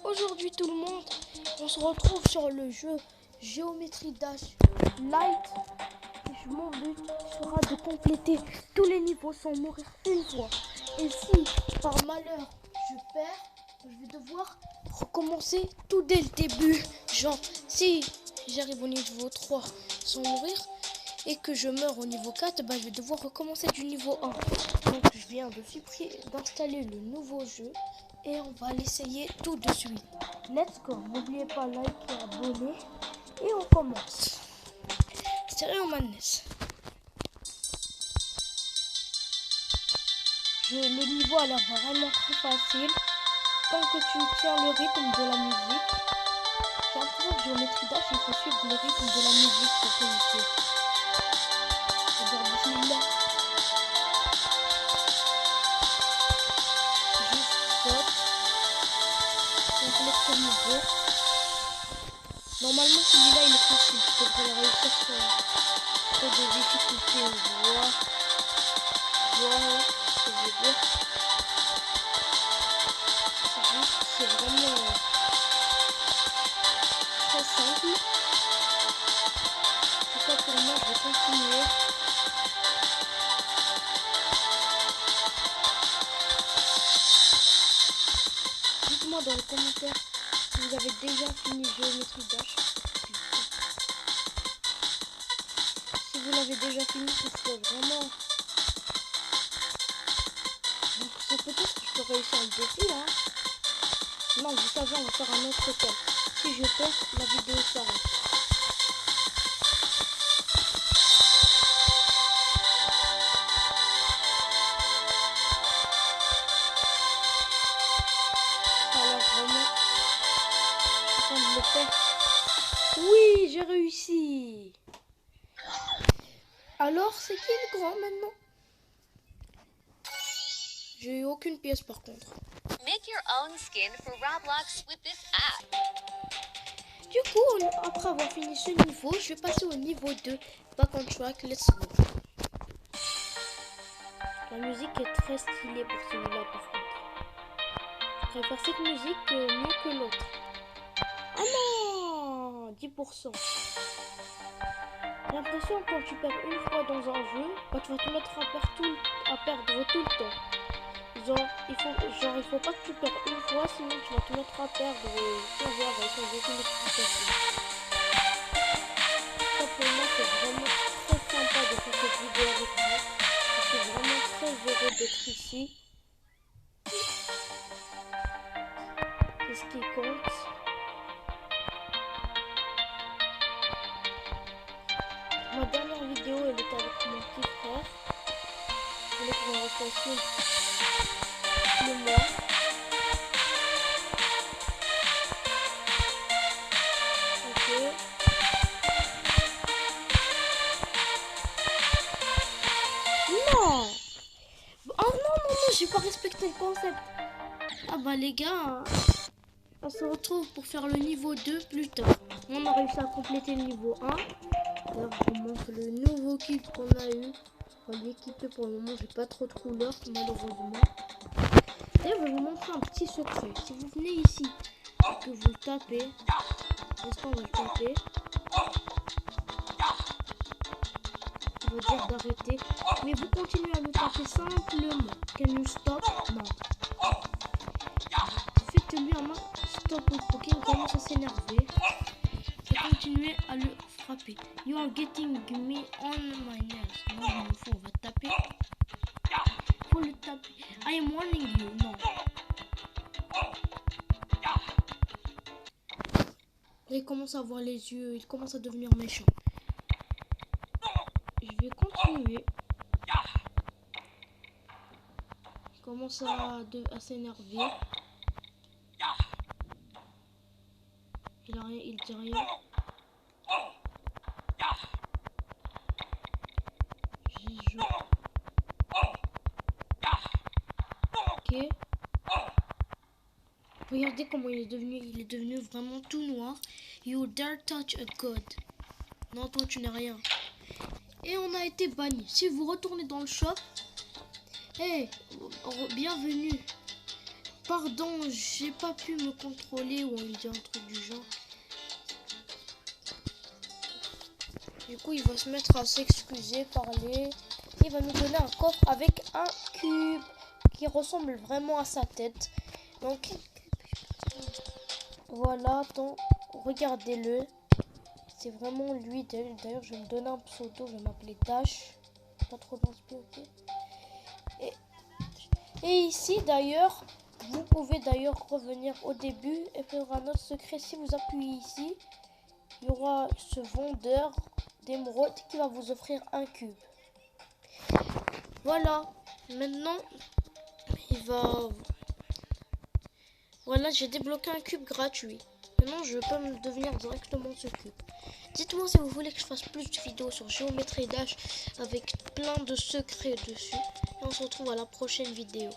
Aujourd'hui tout le monde, on se retrouve sur le jeu Geometry Dash Light. Et mon but sera de compléter tous les niveaux sans mourir une fois. Et si par malheur je perds, je vais devoir recommencer tout dès le début. Genre si j'arrive au niveau 3 sans mourir et que je meurs au niveau 4, je vais devoir recommencer du niveau 1. Donc je viens d'installer le nouveau jeu et on va l'essayer tout de suite. Let's go, n'oubliez pas like et abonner et on commence. Stereo Madness. Le niveau a l'air vraiment très facile tant que tu tiens le rythme de la musique. J'ai l'impression que Geometry Dash, il faut suivre le rythme de la musique pour réussir. C'est-à-dire bismillah. Juste saute. Complète ce niveau. Normalement celui-là il est facile. Je devrais le réussir sans trop de difficultés. Voilà ce que je veux dire. C'est vraiment très simple. En tout cas pour moi je vais continuer. Dites-moi dans les commentaires si vous avez déjà fini Geometry Dash. Si vous l'avez déjà fini, ce serait vraiment... Donc c'est peut-être que je peux réussir le défi hein. Non, vous savez, on va faire un autre thème. Si je perds, la vidéo s'arrête. Alors vraiment, je suis en train de le faire. Oui, j'ai réussi. Alors, c'est qui le grand maintenant? J'ai eu aucune pièce par contre. Make your own skin for Roblox with this app. Du coup, après avoir fini ce niveau, je vais passer au niveau 2. Back on track, let's go. La musique est très stylée pour celui-là par contre. Je préfère cette musique mieux que l'autre. Ah non, 10%. J'ai l'impression que quand tu perds une fois dans un jeu, tu vas te mettre à perdre tout le temps. Il faut pas que tu perds une fois, sinon tu vas te mettre à perdre sans arrêt, sans aucune explication. Ça pour moi c'est vraiment très sympa de faire cette vidéo avec vous. Je suis vraiment très heureux d'être ici. C'est ce qui compte. Ma dernière vidéo elle était avec mon petit frère. Je voulais que j'en refasse une le mois. Ok. Non. Oh non, j'ai pas respecté le concept. Ah bah les gars, on se retrouve pour faire le niveau 2 plus tard. On a réussi à compléter le niveau 1. Là, je vous montre le nouveau kit qu'on a eu. On va l'équiper pour le moment, j'ai pas trop de couleurs malheureusement. Et je vais vous montrer un petit secret. Si vous venez ici et que vous le tapez, on va le taper. On va dire d'arrêter. Mais vous continuez à le taper simplement. Can you stop? Non. Faites-lui un stop pour qu'il commence à s'énerver. Et continuez à le frapper. You are getting me on my nerves. Non, il me faut, on va taper. Faut le taper. I am warning you. Non. Là, il commence à avoir les yeux. Il commence à devenir méchant. Je vais continuer. Il commence à s'énerver. Il dit rien. J'y joue. Ok. Regardez comment il est devenu vraiment tout noir. You dare touch a god. Non, toi tu n'es rien. Et on a été banni. Si vous retournez dans le shop, hey, bienvenue. Pardon, j'ai pas pu me contrôler ou il dit un truc du genre. Du coup, il va se mettre à s'excuser, parler. Il va nous donner un coffre avec un cube qui ressemble vraiment à sa tête. Donc, voilà, attends, regardez-le. C'est vraiment lui. D'ailleurs, je vais me donner un pseudo, je vais m'appeler Dash. Pas trop d'inspiration. Et ici, d'ailleurs, vous pouvez d'ailleurs revenir au début et faire un autre secret. Si vous appuyez ici, il y aura ce vendeur d'émeraude qui va vous offrir un cube. Voilà, maintenant, Voilà, j'ai débloqué un cube gratuit. Maintenant, je peux me devenir directement ce cube. Dites-moi si vous voulez que je fasse plus de vidéos sur Géométrie Dash avec plein de secrets dessus. Et on se retrouve à la prochaine vidéo.